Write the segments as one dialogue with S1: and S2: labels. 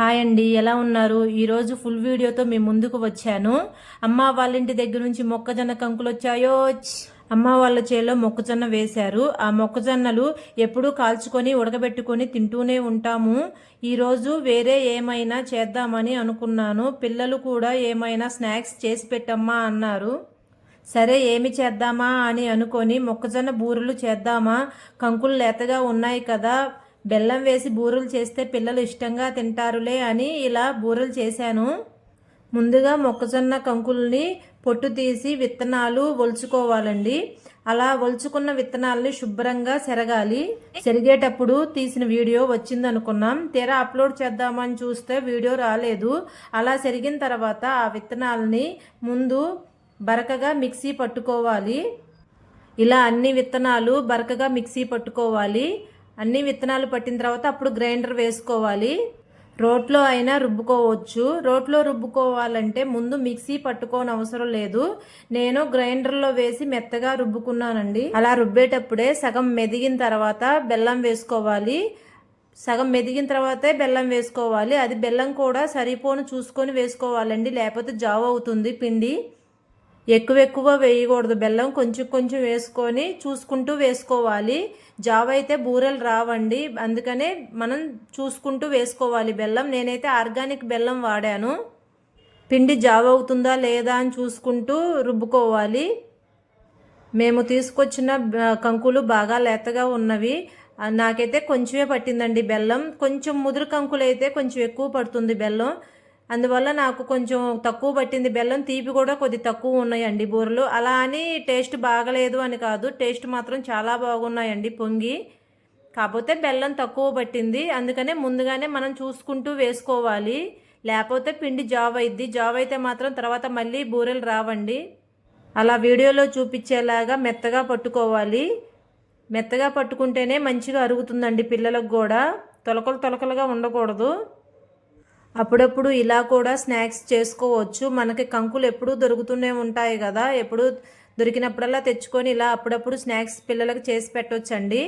S1: Hi అండి, ఎలా ఉన్నారు? ఈరోజు ఫుల్ వీడియోతో మీ ముందుకు వచ్చాను. అమ్మ వాళ్ళ ఇంటి దగ్గర నుంచి మొక్కజొన్న కంకులు వచ్చాయో. అమ్మ వాళ్ళ చేలో మొక్కజొన్న వేశారు. ఆ మొక్కజొన్నలు ఎప్పుడూ కాల్చుకొని ఉడకబెట్టుకొని తింటూనే ఉంటాము. ఈరోజు వేరే ఏమైనా చేద్దామని అనుకున్నాను. పిల్లలు కూడా ఏమైనా స్నాక్స్ చేసి పెట్టమ్మా అన్నారు. సరే ఏమి చేద్దామా అని అనుకొని మొక్కజొన్న బూరెలు చేద్దామా, కంకులు లేతగా ఉన్నాయి కదా, బెల్లం వేసి బూరెలు చేస్తే పిల్లలు ఇష్టంగా తింటారులే అని ఇలా బూరెలు చేశాను. ముందుగా మొక్కజొన్న కంకుల్ని పొట్టు తీసి విత్తనాలు ఒలుచుకోవాలండి. అలా ఒలుచుకున్న విత్తనాలని శుభ్రంగా సెరగాలి. సెరిగేటప్పుడు తీసిన వీడియో వచ్చింది అనుకున్నాం. తీరా అప్లోడ్ చేద్దామని చూస్తే వీడియో రాలేదు. అలా సెరిగిన తర్వాత ఆ విత్తనాలని ముందు బరకగా మిక్సీ పట్టుకోవాలి. ఇలా అన్ని విత్తనాలు బరకగా మిక్సీ పట్టుకోవాలి. అన్ని విత్తనాలు పట్టిన తర్వాత అప్పుడు గ్రైండర్ వేసుకోవాలి. రోట్లో అయినా రుబ్బుకోవచ్చు. రోట్లో రుబ్బుకోవాలంటే ముందు మిక్సీ పట్టుకోని అవసరం లేదు. నేను గ్రైండర్లో వేసి మెత్తగా రుబ్బుకున్నానండి. అలా రుబ్బేటప్పుడే సగం మెదిగిన తర్వాత బెల్లం వేసుకోవాలి. సగం మెదిగిన తర్వాతే బెల్లం వేసుకోవాలి. అది బెల్లం కూడా సరిపోను చూసుకొని వేసుకోవాలండి, లేకపోతే జావ అవుతుంది పిండి. ఎక్కువ వేయకూడదు, బెల్లం కొంచెం కొంచెం వేసుకొని చూసుకుంటూ వేసుకోవాలి. జావ అయితే బూరెలు రావండి, అందుకనే మనం చూసుకుంటూ వేసుకోవాలి బెల్లం. నేనైతే ఆర్గానిక్ బెల్లం వాడాను. పిండి జావ అవుతుందా లేదా అని చూసుకుంటూ రుబ్బుకోవాలి. మేము తీసుకొచ్చిన కంకులు బాగా లేతగా ఉన్నవి. నాకైతే కొంచెమే పట్టిందండి బెల్లం. కొంచెం ముదురు కంకులు అయితే కొంచెం ఎక్కువ పడుతుంది బెల్లం. అందువల్ల నాకు కొంచెం తక్కువ పట్టింది బెల్లం. తీపి కూడా కొద్ది తక్కువ ఉన్నాయండి బూరెలు. అలా అని టేస్ట్ బాగలేదు అని కాదు, టేస్ట్ మాత్రం చాలా బాగున్నాయండి పొంగి. కాకపోతే బెల్లం తక్కువ పట్టింది, అందుకనే ముందుగానే మనం చూసుకుంటూ వేసుకోవాలి. లేకపోతే పిండి జావ్ అయింది. జావ్ అయితే మాత్రం తర్వాత మళ్ళీ బూరెలు రావండి. అలా వీడియోలో చూపించేలాగా మెత్తగా పట్టుకోవాలి. మెత్తగా పట్టుకుంటేనే మంచిగా అరుగుతుందండి పిల్లలకు కూడా. తొలకలుగా ఉండకూడదు. అప్పుడప్పుడు ఇలా కూడా స్నాక్స్ చేసుకోవచ్చు. మనకి కంకులు ఎప్పుడూ దొరుకుతూనే ఉంటాయి కదా, ఎప్పుడు దొరికినప్పుడల్లా తెచ్చుకొని ఇలా అప్పుడప్పుడు స్నాక్స్ పిల్లలకు చేసి పెట్టొచ్చండి.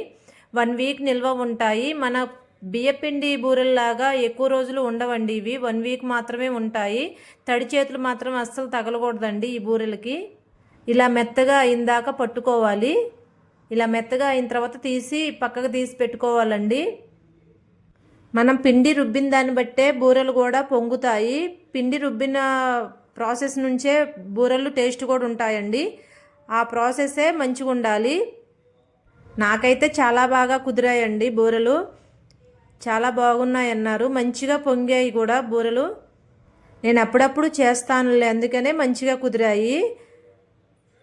S1: 1 వీక్ నిల్వ ఉంటాయి. మన బియ్యపిండి బూరెల్లాగా ఎక్కువ రోజులు ఉండవండి ఇవి. 1 వీక్ మాత్రమే ఉంటాయి. తడి చేతులు మాత్రం అస్సలు తగలకూడదండి ఈ బూరెలకి. ఇలా మెత్తగా అయిందాక పట్టుకోవాలి. ఇలా మెత్తగా అయిన తర్వాత తీసి పక్కకు తీసి పెట్టుకోవాలండి. మనం పిండి రుబ్బిన దాన్ని బట్టే బూరెలు కూడా పొంగుతాయి. పిండి రుబ్బిన ప్రాసెస్ నుంచే బూరెలు టేస్ట్ కూడా ఉంటాయండి. ఆ ప్రాసెసే మంచిగా ఉండాలి. నాకైతే చాలా బాగా కుదిరాయండి బూరెలు. చాలా బాగున్నాయి అన్నారు. మంచిగా పొంగాయి కూడా బూరెలు. నేను అప్పుడప్పుడు చేస్తానులే, అందుకనే మంచిగా కుదిరాయి.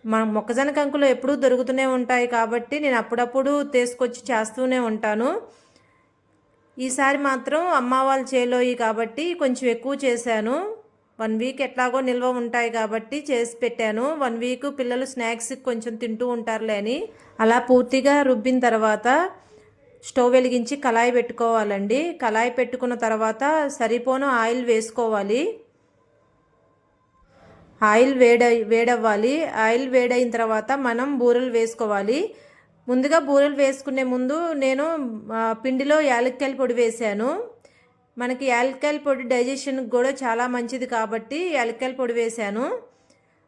S1: మన మొక్కజొన్న కంకులు ఎప్పుడూ దొరుకుతూనే ఉంటాయి కాబట్టి నేను అప్పుడప్పుడు తీసుకొచ్చి చేస్తూనే ఉంటాను. ఈసారి మాత్రం అమ్మ వాళ్ళ చేలోయి కాబట్టి కొంచెం ఎక్కువ చేశాను. 1 వీక్ ఎట్లాగో నిల్వ ఉంటాయి కాబట్టి చేసి పెట్టాను. 1 వీక్ పిల్లలు స్నాక్స్ కొంచెం తింటూ ఉంటారులే అని. అలా పూర్తిగా రుబ్బిన తర్వాత స్టవ్ వెలిగించి కళాయి పెట్టుకోవాలండి. కళాయి పెట్టుకున్న తర్వాత సరిపోను ఆయిల్ వేసుకోవాలి. ఆయిల్ వేడవ్వాలి. ఆయిల్ వేడైన తర్వాత మనం బూరెలు వేసుకోవాలి. ముందుగా బూరెలు వేసుకునే ముందు నేను పిండిలో యాలక్కాయల పొడి వేశాను. మనకి యాలక్కాయల పొడి డైజెషన్కి కూడా చాలా మంచిది కాబట్టి యాలక్కాయల పొడి వేశాను.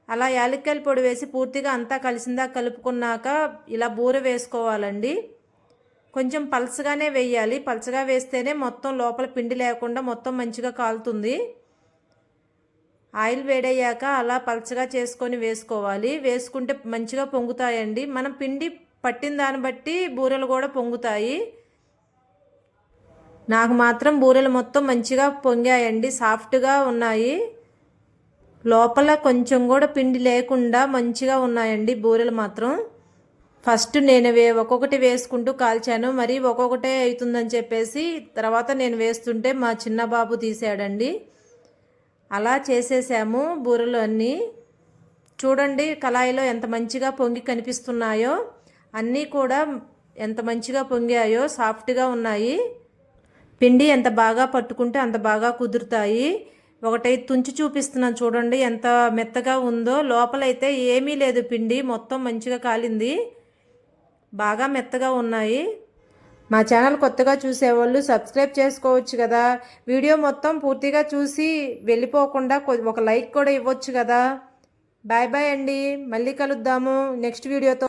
S1: అలా యాలక్కాయల పొడి వేసి పూర్తిగా అంతా కలిసిందా కలుపుకున్నాక ఇలా బూరె వేసుకోవాలండి. కొంచెం పలచగానే వేయాలి. పలచగా వేస్తేనే మొత్తం లోపల పిండి లేకుండా మొత్తం మంచిగా కాలుతుంది. ఆయిల్ వేడయ్యాక అలా పలచగా చేసుకొని వేసుకోవాలి. వేసుకుంటే మంచిగా పొంగుతాయండి. మనం పిండి పట్టిన దాన్ని బట్టి బూరెలు కూడా పొంగుతాయి. నాకు మాత్రం బూరెలు మొత్తం మంచిగా పొంగాయండి, సాఫ్ట్గా ఉన్నాయి. లోపల కొంచెం కూడా పిండి లేకుండా మంచిగా ఉన్నాయండి బూరెలు మాత్రం. ఫస్ట్ నేను ఒక్కొక్కటి వేసుకుంటూ కాల్చాను. మరి ఒక్కొక్కటే అవుతుందని చెప్పేసి తర్వాత నేను వేస్తుంటే మా చిన్న బాబు తీసాడండి. అలా చేసేసాము బూరెలు అన్నీ. చూడండి కళాయిలో ఎంత మంచిగా పొంగి కనిపిస్తున్నాయో. అన్నీ కూడా ఎంత మంచిగా పొంగాయో, సాఫ్ట్గా ఉన్నాయి. పిండి ఎంత బాగా పట్టుకుంటే అంత బాగా కుదురుతాయి. ఒకటైతే తుంచి చూపిస్తున్నాను చూడండి ఎంత మెత్తగా ఉందో. లోపలైతే ఏమీ లేదు, పిండి మొత్తం మంచిగా కాలింది. బాగా మెత్తగా ఉన్నాయి. మా ఛానల్ కొత్తగా చూసేవాళ్ళు సబ్స్క్రైబ్ చేసుకోవచ్చు కదా. వీడియో మొత్తం పూర్తిగా చూసి వెళ్ళిపోకుండా ఒక లైక్ కూడా ఇవ్వచ్చు కదా. బాయ్ బాయ్ అండి, మళ్ళీ కలుద్దాము నెక్స్ట్ వీడియోతో.